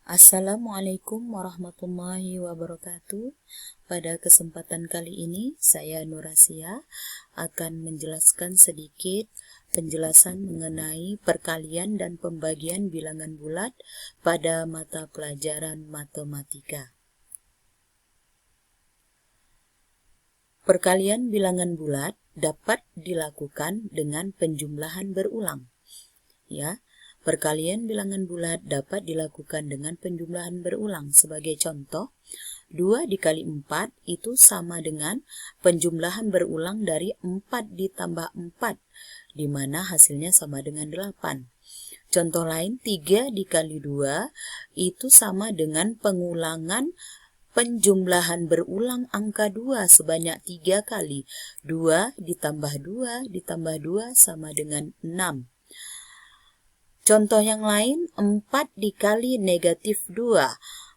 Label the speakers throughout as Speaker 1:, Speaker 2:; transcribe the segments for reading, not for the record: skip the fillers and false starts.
Speaker 1: Assalamualaikum warahmatullahi wabarakatuh. Pada kesempatan kali ini, saya Nurasia akan menjelaskan sedikit penjelasan mengenai perkalian dan pembagian bilangan bulat pada mata pelajaran matematika. Perkalian bilangan bulat dapat dilakukan dengan penjumlahan berulang. Perkalian bilangan bulat dapat dilakukan dengan penjumlahan berulang. Sebagai contoh, 2 dikali 4 itu sama dengan penjumlahan berulang dari 4 ditambah 4, di mana hasilnya sama dengan 8. Contoh lain, 3 dikali 2 itu sama dengan pengulangan penjumlahan berulang angka 2 sebanyak 3 kali. 2 ditambah 2 ditambah 2 sama dengan 6. Contoh yang lain, 4 dikali negatif 2.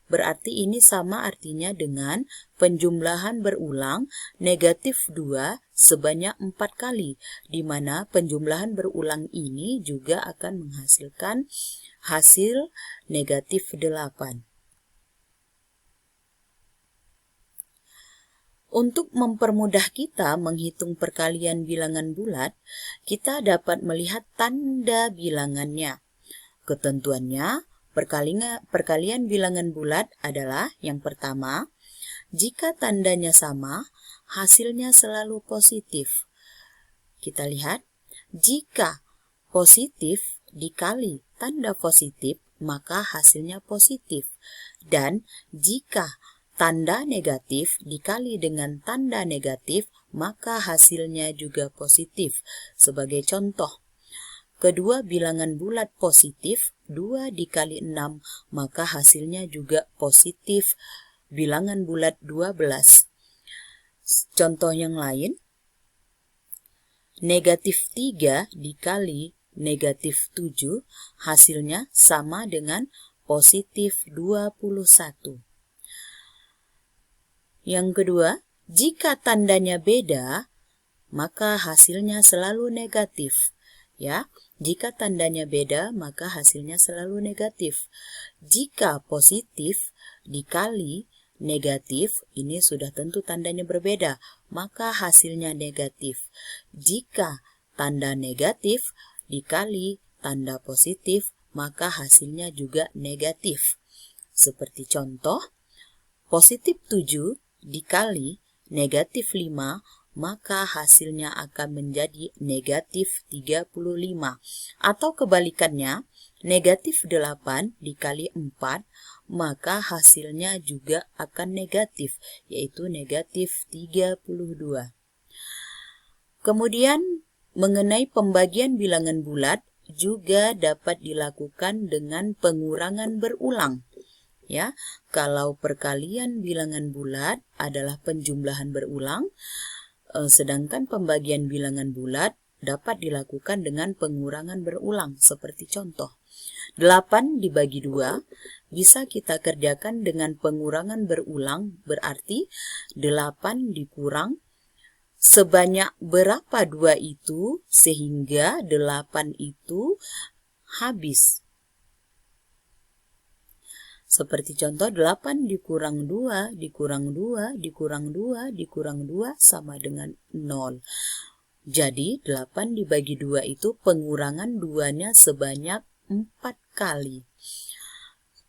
Speaker 1: Berarti ini sama artinya dengan penjumlahan berulang negatif 2 sebanyak 4 kali, di mana penjumlahan berulang ini juga akan menghasilkan hasil negatif 8. Untuk mempermudah kita menghitung perkalian bilangan bulat, kita dapat melihat tanda bilangannya. Ketentuannya, perkalian bilangan bulat adalah yang pertama, jika tandanya sama, hasilnya selalu positif. Kita lihat, jika positif dikali tanda positif, maka hasilnya positif. Dan jika tanda negatif dikali dengan tanda negatif, maka hasilnya juga positif. Sebagai contoh, kedua bilangan bulat positif, 2 dikali 6, maka hasilnya juga positif, bilangan bulat 12. Contoh yang lain, negatif 3 dikali negatif 7, hasilnya sama dengan positif 21. Yang kedua, jika tandanya beda, maka hasilnya selalu negatif. Jika tandanya beda, maka hasilnya selalu negatif. Jika positif dikali negatif, ini sudah tentu tandanya berbeda, maka hasilnya negatif. Jika tanda negatif dikali tanda positif, maka hasilnya juga negatif. Seperti contoh, positif 7 dikali negatif 5, maka hasilnya akan menjadi negatif 35. Atau kebalikannya, negatif 8 dikali 4, maka hasilnya juga akan negatif, yaitu negatif 32. Kemudian, mengenai pembagian bilangan bulat juga dapat dilakukan dengan pengurangan berulang. Kalau perkalian bilangan bulat adalah penjumlahan berulang, sedangkan pembagian bilangan bulat dapat dilakukan dengan pengurangan berulang. Seperti contoh, 8 dibagi 2 bisa kita kerjakan dengan pengurangan berulang, berarti 8 dikurang sebanyak berapa 2 itu sehingga 8 itu habis. Seperti contoh, 8 dikurang 2, dikurang 2, dikurang 2, dikurang 2 sama dengan 0. Jadi, 8 dibagi 2 itu pengurangan 2-nya sebanyak 4 kali.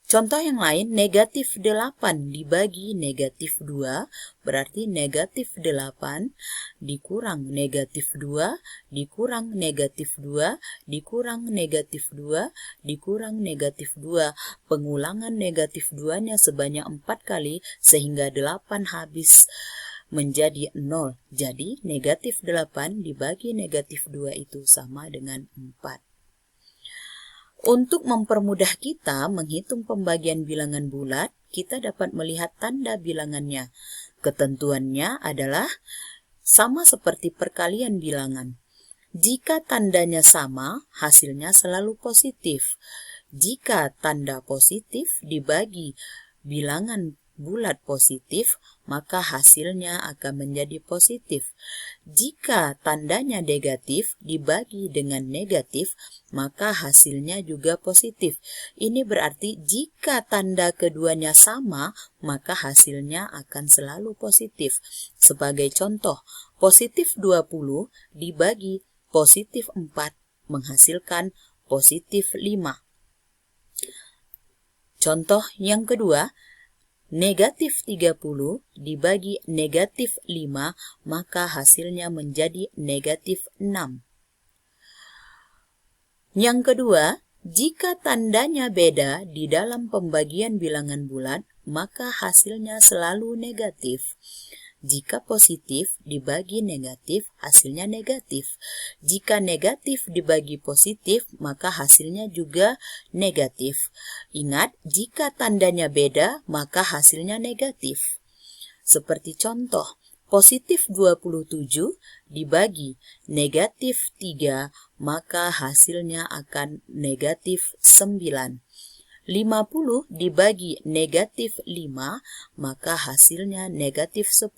Speaker 1: Contoh yang lain, negatif 8 dibagi negatif 2, berarti negatif 8 dikurang negatif 2, dikurang negatif 2, dikurang negatif 2, dikurang negatif 2. Pengulangan negatif 2-nya sebanyak 4 kali, sehingga 8 habis menjadi 0. Jadi, negatif 8 dibagi negatif 2 itu sama dengan 4. Untuk mempermudah kita menghitung pembagian bilangan bulat, kita dapat melihat tanda bilangannya. Ketentuannya adalah sama seperti perkalian bilangan. Jika tandanya sama, hasilnya selalu positif. Jika tanda positif dibagi bilangan bulat positif, maka hasilnya akan menjadi positif. Jika tandanya negatif dibagi dengan negatif, maka hasilnya juga positif. Ini berarti jika tanda keduanya sama, maka hasilnya akan selalu positif. Sebagai contoh, positif 20 dibagi positif 4 menghasilkan positif 5. Contoh yang kedua, negatif 30 dibagi negatif 5, maka hasilnya menjadi negatif 6. Yang kedua, jika tandanya beda di dalam pembagian bilangan bulat, maka hasilnya selalu negatif. Jika positif dibagi negatif, hasilnya negatif. Jika negatif dibagi positif, maka hasilnya juga negatif. Ingat, jika tandanya beda, maka hasilnya negatif. Seperti contoh, positif 27 dibagi negatif 3, maka hasilnya akan negatif 9. 50 dibagi negatif 5, maka hasilnya negatif 10.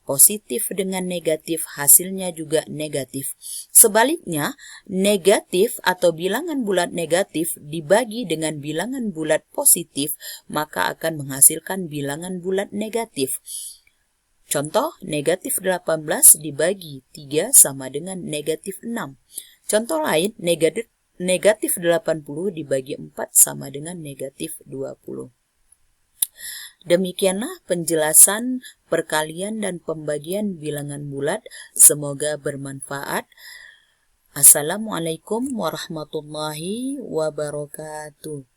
Speaker 1: Positif dengan negatif hasilnya juga negatif. Sebaliknya, negatif atau bilangan bulat negatif dibagi dengan bilangan bulat positif, maka akan menghasilkan bilangan bulat negatif. Contoh, negatif 18 dibagi 3 sama dengan negatif 6. Contoh lain, negatif 80 dibagi 4 sama dengan negatif 20. Demikianlah penjelasan perkalian dan pembagian bilangan bulat. Semoga bermanfaat. Assalamualaikum warahmatullahi wabarakatuh.